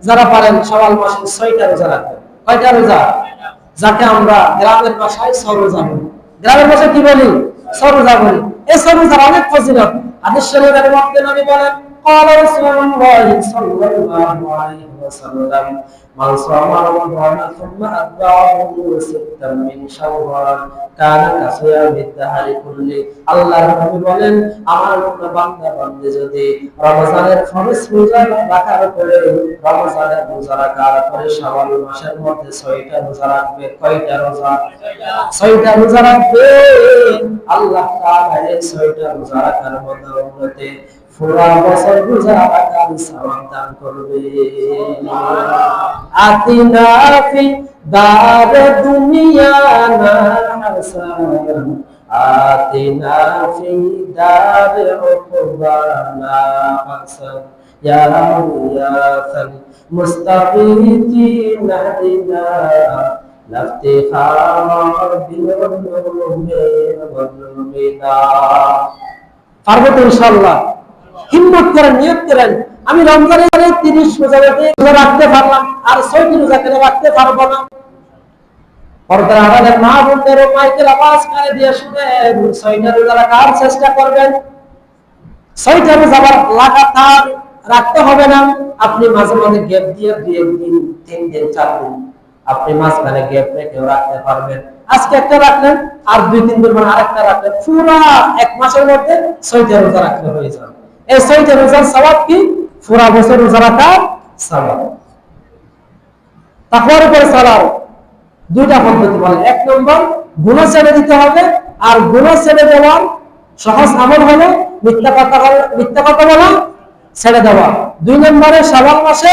যারা পারেন শাওয়াল মাসে 6টা রোজা রাখবেন। কয়টা রোজা? যাকে আমরা গ্রামের ভাষায় সরোজা বলি। গ্রামের ভাষায় কি বলি? সরোজা বলি। এই সরোজার অনেক ফজিলত। হাদিস শরীফের মধ্যে নবী বলেন, قال رسول الله صلى الله عليه وسلم من صام رمضان ثم أتبعه ستا من شوال كان كصيام الدهر كله। আল্লাহর নবী বলেন, আমার বান্দা বান্দী যদি রমজানের ফরজ রোজা রাখার পরে রমজানের রোজা রাখার পরে শাওয়াল মাসের মধ্যে 6টা রোজা রাখবে। কয়টা রোজা? 6টা রোজা রাখবে। আল্লাহ তাআলা এই 6টা রোজা রাখার বদৌলতে পুরা বছর রোজা রাখার সওয়াব দান করবে। আতিনা ফি দার দুনিয়া না হাসান আতিনা ফি দার উকবানা হাসান ইয়া ইয়াসাল মুস্তাফিন নাদিনা লাফতিখার বিল বদলুমিনা। পারবো তো ইনশাআল্লাহ? হিম্মত করেন, নিয়ত করেন, আমি রমজানের 30 রোজা রাখতে পারলাম, আর 6টি রোজা কেন রাখতে পারবো না? পর্দার আড়ালের মা বোনদের মাইকেল আওয়াজ করে দিয়ে শুনেন, 6টা রোজা রাখার চেষ্টা করবেন। 6টা রোজা লাগাতার রাখতে হবে না। আপনি মাঝে মাঝে গ্যাপ দিয়ে 2 দিন 3 দিন 4 দিন আপনি মাঝখানে গ্যাপ রেখেও রাখতে পারবেন। আজকে একটা রাখলেন, আর 2-3 দিন পর আরেকটা রাখলেন, পুরা 1 মাসের মধ্যে 6টা রোজা রাখতে হয়ে যাবে। এই 6টা রোজার সওয়াব কি? পুরা বছর রোজা রাখার সওয়াব। তাকওয়ার উপরে চলার 2টা পদ্ধতি বলেন। 1 নম্বর, গুনাহ ছেড়ে দিতে হবে, আর গুনাহ ছেড়ে দেওয়ার সহজ আমল হলো মিথ্যা কথা বলা ছেড়ে দেওয়া। 2 নম্বরে শাওয়াল মাসে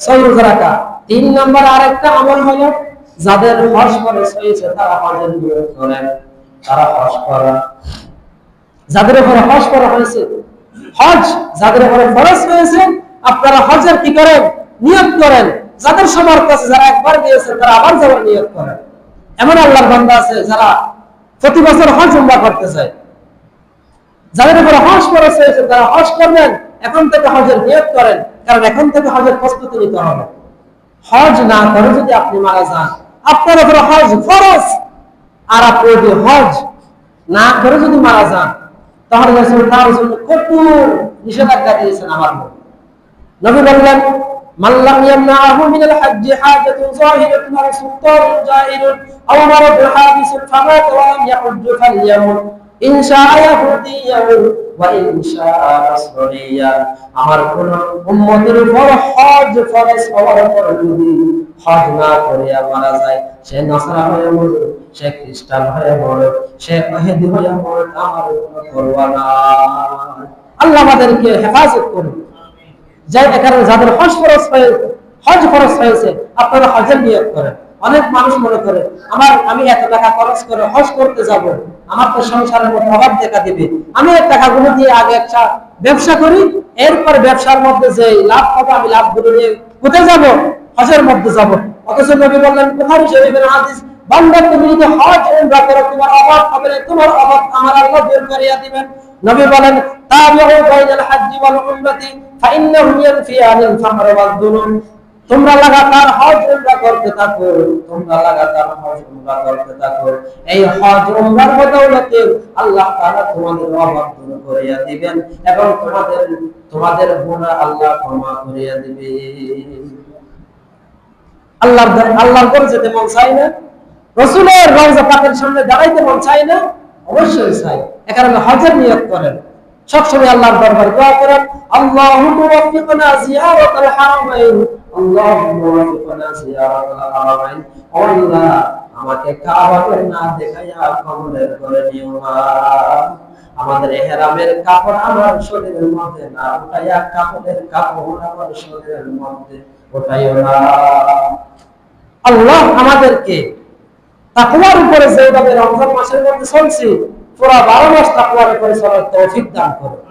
6 রোজা রাখা। 3 নম্বর আরেকটা আমল হলো যাদের হজ ফরজ হয়েছে তারা হজের নিয়ত করেন, তারা হজ করেন। যাদের উপরে হজ করা হয়েছে, হজ যাদের উপরে ফরজ হয়েছে, আপনারা হজের কি করেন? নিয়ত করেন। যাদের সবার কাছে যারা একবার গিয়েছে তারা আবার যাওয়ার নিয়ত করেন। এমন আল্লাহর বান্দা আছে যারা প্রতি বছর হজ উমরা করতে চায়। যাদের উপরে হজ ফরজ হয়েছে তারা হজ করবেন, এখন থেকে হজের নিয়ত করেন, কারণ এখন থেকে হজের প্রস্তুতি নিতে হবে। হজ না করে যদি আপনি মারা যান, আপনার উপরে হজ ফরজ, আর আপনি যদি হজ না করে যদি মারা যান, তাহলে তার জন্য কঠোর নিষেধাজ্ঞা দিয়েছেন আমার নবী। নবী বললেন, মাল্লাম ইয়ামনাহু মিনাল হজ্জি হাজাতুন যাহিরাতুন আও সুলতানুন জাহিরুন আও মারাদুন হাবিসুন ফামাত ওয়া লাম ইয়াহুজ্জু ফালইয়ামুত ইনশাআ ইয়াহুদিয়ান ওয়া ইনশাআ নাসরানিয়ান। আমার কোন উম্মতের উপর হজ ফরজ হওয়ার পর যদি হজ না করে মারা যায়, সে নাসারা হয়ে মরবে, সে খ্রিস্টান হয়ে মরবে, সে ইহুদি হয়ে মরবে, আমার কোনো পরোয়া নাই। আল্লাহ আমাদেরকে হেফাজত করুন। যাদের হজ ফরজ হয়েছে আপনারা হজের নিয়ত করেন। অনেক মানুষ মনে করে আমি এত টাকা খরচ করে হজ করতে যাব, আমার তো সংসারের মধ্যে অভাব দেখা দিবে, আমি এই টাকাগুলো দিয়ে আগে একটা ব্যবসা করি, এরপর ব্যবসার মধ্যে যে লাভ হবে আমি লাভগুলো নিয়ে কোথায় যাব? হজের মধ্যে যাব। অথচ নবী বললেন, বুখারী শরীফের হাদিস, বান্দা তুমি যদি হজ উমরা করো তোমার অভাব হবে না, তোমার অভাব আমার আল্লাহ দূর করিয়া দিবেন। নবী বলেন, তাবিউ বাইনাল হজ্জি ওয়াল উমরাতি ফাইন্নাহু ইয়ানফিয়ানিল ফাকর ওয়াল যুনুন। তোমরা লাগাতার হজ উমরা করতে থাকো, তোমরা লাগাতার হজ উমরা করতে থাকো। এই হজ উমরার বদৌলতে আল্লাহ তাআলা তোমাদের অভাব দূর করিয়া দিবেন এবং তোমাদের গুনাহ আল্লাহ ক্ষমা করিয়া দিবেন। আল্লাহর ঘরে যেতে মন চাই না? রাসূলের রওজা পাকের সামনে দাঁড়াইতে মন চাই না? অবশ্যই চাই। এ কারণে হজের নিয়ত করেন, সবসময় আল্লাহর দরবারে দোয়া করেন, আল্লাহুম্মা ওয়াফিকনা জিয়ারাতাল হারামাইন, আল্লাহুম্মা ওয়াফিকনা জিয়ারাতাল হারামাইন। আল্লাহ আমাকে কাবাকে না দেখাইয়া কবরের ঘরে নিও না। আমাদের ইহরামের কাপড় আমার শরীরের মধ্যে না উঠাইয়া কাপড়ের কাপড় আমার শরীরের মধ্যে উঠাইও না। আল্লাহ আমাদেরকে তাকওয়ার উপরে যেভাবে রমজান মাসের মধ্যে চলছি, পুরা 12 মাস তাকওয়ার উপরে চলার তৌফিক দান করুন।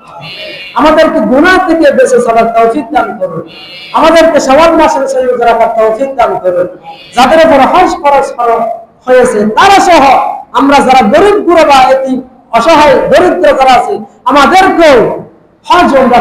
আমাদেরকে গুনাহ থেকে বেঁচে চলার তৌফিক দান করুন। আমাদেরকে শাওয়াল মাসের সহিত রাখার তৌফিক দান করুন। যাদের উপর হজ ফরজ হয়েছে তারা সহ আমরা যারা গরিব গুরবা এতিম অসহায় দরিদ্র যারা আছে, আমাদেরকেও হজ উমরা